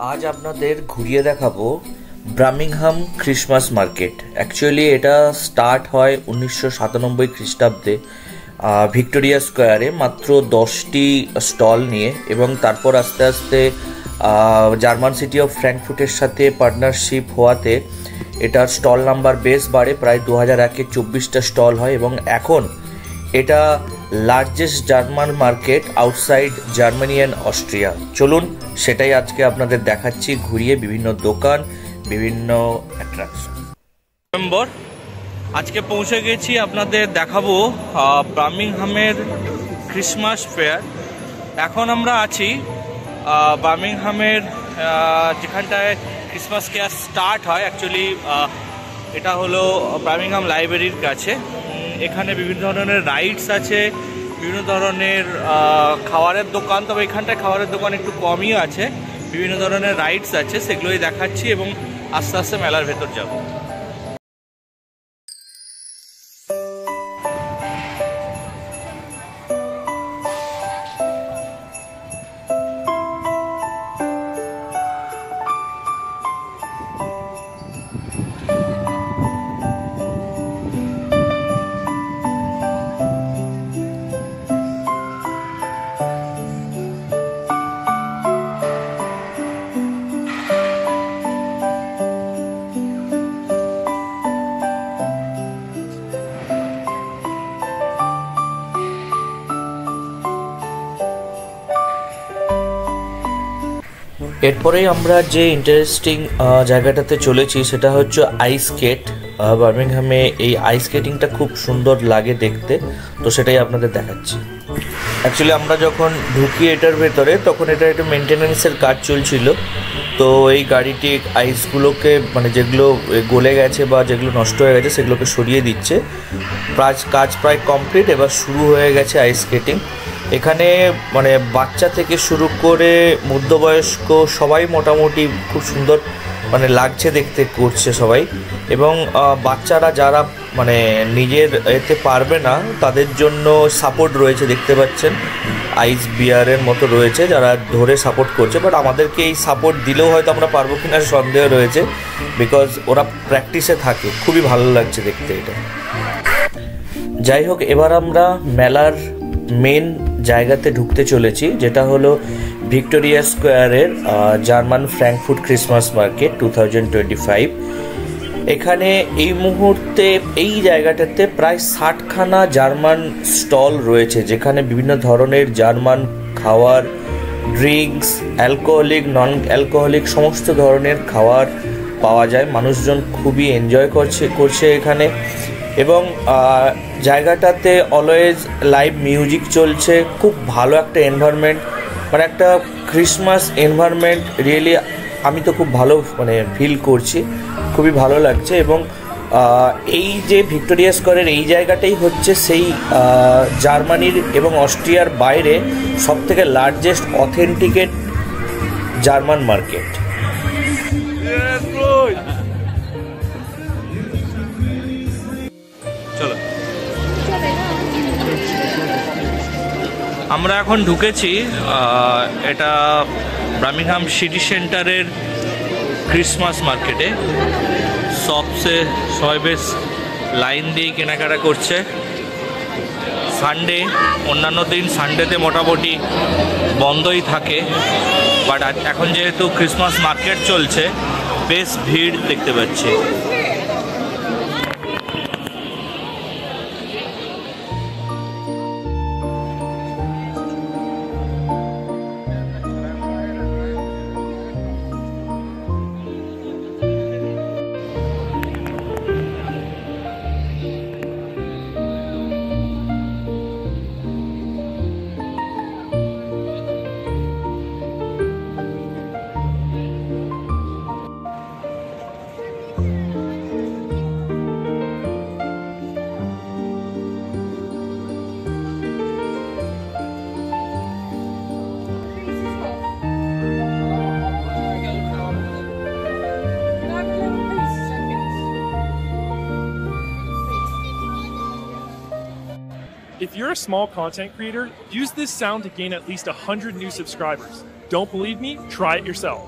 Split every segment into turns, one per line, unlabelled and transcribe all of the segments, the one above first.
আজ আপনাদের ঘুরিয়ে দেখাবো বার্মিংহাম ক্রিসমাস মার্কেট। অ্যাকচুয়ালি এটা স্টার্ট হয় 1997 খ্রিস্টাব্দে ভিক্টোরিয়া স্কোয়ারে মাত্র 10টি স্টল নিয়ে, এবং তারপর আস্তে আস্তে জার্মান সিটি অফ ফ্র্যাঙ্কফুর্টের সাথে পার্টনারশিপ হওয়াতে এটার স্টল নাম্বার বেশ বাড়ে, প্রায় 2001-এ 24টা স্টল হয় এবং এখন এটা largest German market outside Germany and Austria. চলুন সেটাই আজকে আপনাদের দেখাচ্ছি ঘুরিয়ে, বিভিন্ন দোকান, বিভিন্ন অ্যাট্রাকশন। নভেম্বর আজকে পৌঁছে গেছি, আপনাদের দেখাবো বার্মিংহামের ক্রিসমাস ফেয়ার। এখন আমরা আছি বার্মিংহামের যেখানটায় ক্রিসমাস ফেয়ার স্টার্ট হয়। অ্যাকচুয়ালি এটা হলো বার্মিংহাম লাইব্রেরির কাছে। এখানে বিভিন্ন ধরনের রাইডস আছে, বিভিন্ন ধরনের খাবারের দোকান, তবে এখানটায় খাবারের দোকান একটু কমই আছে। বিভিন্ন ধরনের রাইডস আছে, সেগুলোই দেখাচ্ছি এবং আস্তে আস্তে মেলার ভেতর যাব। এরপরেই আমরা যে ইন্টারেস্টিং জায়গাটাতে চলেছি সেটা হচ্ছে আইস স্কেট। বার্মিংহামে এই আইস স্কেটিংটা খুব সুন্দর লাগে দেখতে, তো সেটাই আপনাদের দেখাচ্ছি। অ্যাকচুয়ালি আমরা যখন ঢুকি এটার ভেতরে তখন এটা একটু মেনটেন্যান্সের কাজ চলছিল, তো এই গাড়িটি আইসগুলোকে মানে যেগুলো গলে গেছে বা যেগুলো নষ্ট হয়ে গেছে সেগুলোকে সরিয়ে দিচ্ছে। কাজ প্রায় কমপ্লিট, এবার শুরু হয়ে গেছে আইস স্কেটিং। এখানে মানে বাচ্চা থেকে শুরু করে মধ্যবয়স্ক সবাই মোটামুটি খুব সুন্দর মানে লাগছে দেখতে করছে সবাই। এবং বাচ্চারা যারা মানে নিজের এতে পারবে না তাদের জন্য সাপোর্ট রয়েছে, দেখতে পাচ্ছেন আইস বিয়ারের মতো রয়েছে যারা ধরে সাপোর্ট করছে। বাট আমাদেরকে এই সাপোর্ট দিলেও হয়তো আমরা পারবো কিনা সন্দেহ রয়েছে, বিকজ ওরা প্র্যাকটিসে থাকে। খুবই ভালো লাগছে দেখতে এটা। যাই হোক, এবার আমরা মেলার মেন জায়গাতে ঢুকতে চলেছি, যেটা হলো ভিক্টোরিয়া স্কোয়ারের জার্মান ফ্র্যাঙ্কফুর্ট ক্রিসমাস মার্কেট 2025। এখানে এই মুহূর্তে এই জায়গাটাতে প্রায় 60খানা জার্মান স্টল রয়েছে, যেখানে বিভিন্ন ধরনের জার্মান খাওয়ার, ড্রিঙ্কস, অ্যালকোহলিক, নন অ্যালকোহলিক সমস্ত ধরনের খাবার পাওয়া যায়। মানুষজন খুবই এনজয় করছে এখানে। এবং জায়গাটাতে অলওয়েজ লাইভ মিউজিক চলছে। খুব ভালো একটা এনভায়রনমেন্ট, মানে একটা ক্রিসমাস এনভায়রনমেন্ট। রিয়েলি আমি তো খুব ভালো মানে ফিল করছি, খুবই ভালো লাগছে। এবং এই যে ভিক্টোরিয়া স্কোয়ারের এই জায়গাটাই হচ্ছে সেই জার্মানির এবং অস্ট্রিয়ার বাইরে সবথেকে লার্জেস্ট অথেন্টিকেট জার্মান মার্কেট। চলো, আমরা এখন ঢুকেছি এটা বার্মিংহাম সিটি সেন্টারের ক্রিসমাস মার্কেটে। সবাই বেশ লাইন দিয়ে কেনাকাটা করছে। সানডে, অন্যান্য দিন সানডেতে মোটামুটি বন্ধই থাকে, বাট এখন যেহেতু ক্রিসমাস মার্কেট চলছে বেশ ভিড় দেখতে পাচ্ছি।
If you're a small content creator, use this sound to gain at least 100 new subscribers. Don't believe me? Try it yourself.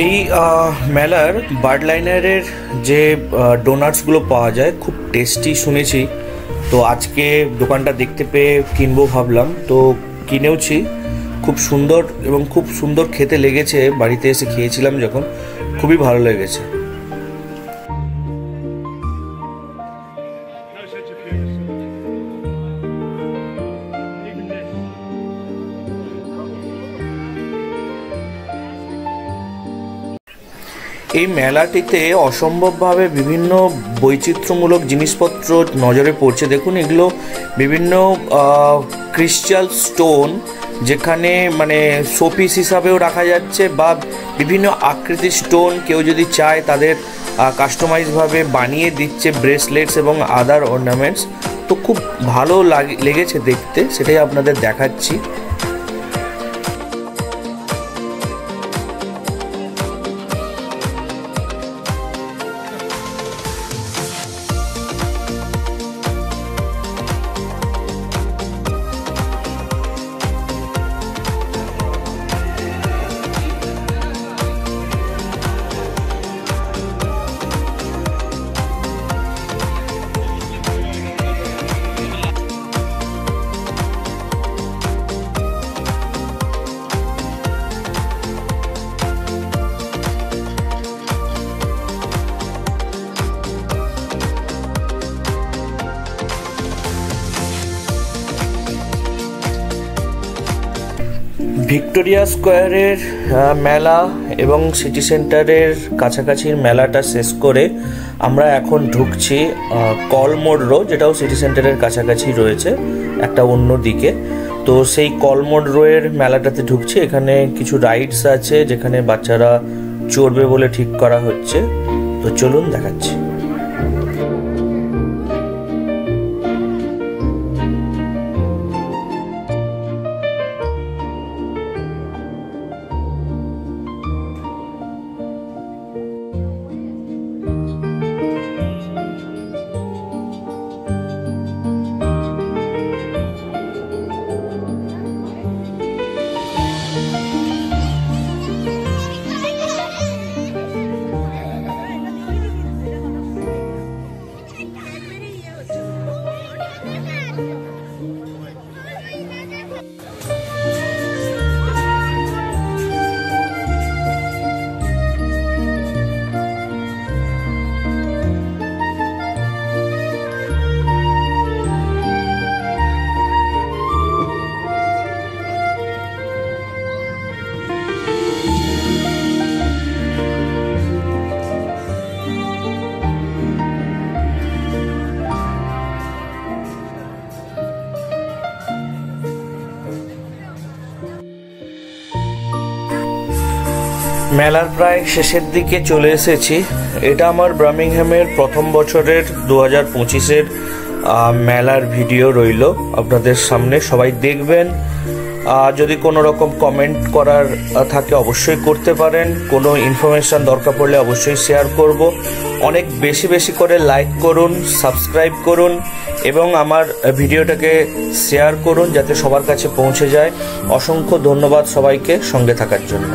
এই মেলার বার্ড লাইনারের যে ডোনাটসগুলো পাওয়া যায় খুব টেস্টি শুনেছি, তো আজকে দোকানটা দেখতে পেয়ে কিনবো ভাবলাম, তো কিনেওছি। খুব সুন্দর এবং খুব সুন্দর খেতে লেগেছে, বাড়িতে এসে খেয়েছিলাম যখন, খুবই ভালো লেগেছে। এই মেলাটিতে অসম্ভবভাবে বিভিন্ন বৈচিত্র্যমূলক জিনিসপত্র নজরে পড়ছে। দেখুন, এগুলো বিভিন্ন ক্রিস্টাল স্টোন, যেখানে মানে শোপিস হিসাবেও রাখা যাচ্ছে, বা বিভিন্ন আকৃতির স্টোন কেউ যদি চায় তাদের কাস্টমাইজভাবে বানিয়ে দিচ্ছে, ব্রেসলেটস এবং আদার অর্নামেন্টস। তো খুব ভালো লেগেছে দেখতে, সেটাই আপনাদের দেখাচ্ছি। ভিক্টোরিয়া স্কোয়ারের মেলা এবং সিটি সেন্টারের কাছাকাছির মেলাটা শেষ করে আমরা এখন ঢুকছি কলমোড় রো, যেটাও সিটি সেন্টারের কাছাকাছি রয়েছে একটা অন্য দিকে। তো সেই কলমোড় রোয়ের মেলাটাতে ঢুকছি। এখানে কিছু রাইডস আছে যেখানে বাচ্চারা চড়বে বলে ঠিক করা হচ্ছে, তো চলুন দেখাচ্ছি। মেলার প্রায় শেষের দিকে চলে এসেছি। এটা আমার বার্মিংহামের প্রথম বছরের 2025-এর মেলার ভিডিও রইল আপনাদের সামনে, সবাই দেখবেন। যদি কোনো রকম কমেন্ট করার থাকে অবশ্যই করতে পারেন, কোনো ইনফরমেশান দরকার পড়লে অবশ্যই শেয়ার করব। অনেক বেশি বেশি করে লাইক করুন, সাবস্ক্রাইব করুন এবং আমার ভিডিওটাকে শেয়ার করুন যাতে সবার কাছে পৌঁছে যায়। অসংখ্য ধন্যবাদ সবাইকে সঙ্গে থাকার জন্য।